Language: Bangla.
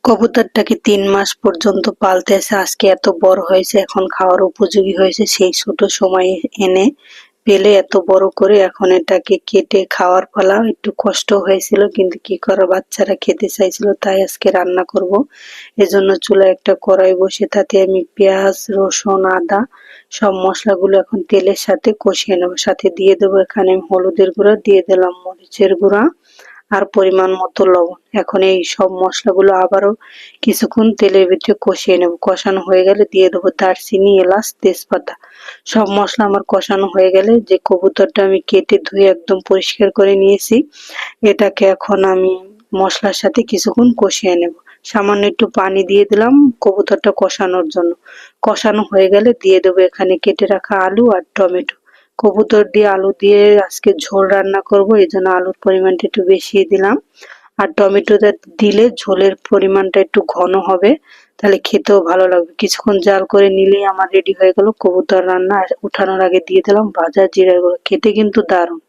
কবুতরটাকে ৩ মাস পর্যন্ত পালতে এসে আজকে এত বড় হয়েছে, এখন খাওয়ার উপযোগী হয়েছে। সেই ছোট সময়ে এনে পেলে এত বড় করে এখন এটাকে কেটে খাওয়ার পালা। একটু কষ্ট হয়েছিল, কিন্তু কি করার, বাচ্চারা খেতে চাইছিল, তাই আজকে রান্না করব। এজন্য চুলায় একটা কড়াই বসে তাতে আমি পেঁয়াজ, রসুন, আদা সব মশলাগুলো এখন তেলের সাথে কষিয়ে নেব। সাথে দিয়ে দেবো এখানে হলুদের গুঁড়া, দিয়ে দিলাম মরিচের গুঁড়া আর পরিমাণ মতো লবণ। এখন এই সব মশলাগুলো আবারও কিছুক্ষণ তেলের ভিতরে কষিয়ে নেব। কষানো হয়ে গেলে দিয়ে দেবো দারচিনি, এলাচ, তেজপাতা। সব মশলা আমার কষানো হয়ে গেলে যে কবুতরটা আমি কেটে ধুয়ে একদম পরিষ্কার করে নিয়েছি, এটাকে এখন আমি মশলার সাথে কিছুক্ষণ কষিয়ে নেব। সামান্য একটু পানি দিয়ে দিলাম কবুতরটা কষানোর জন্য। কষানো হয়ে গেলে দিয়ে দেবো এখানে কেটে রাখা আলু আর টমেটো। কবুতর দিয়ে আলু দিয়ে আজকে ঝোল রান্না করব, এই জন্য আলুর পরিমাণটা একটু বেশি দিলাম। আর টমেটোটা দিলে ঝোলের পরিমাণটা একটু ঘন হবে, তাহলে খেতেও ভালো লাগবে। কিছুক্ষণ জাল করে নিলেই আমার রেডি হয়ে গেল কবুতর রান্না। আর উঠানোর আগে দিয়ে দিলাম ভাজা জিরার গুঁড়ো। খেতে কিন্তু দারুণ।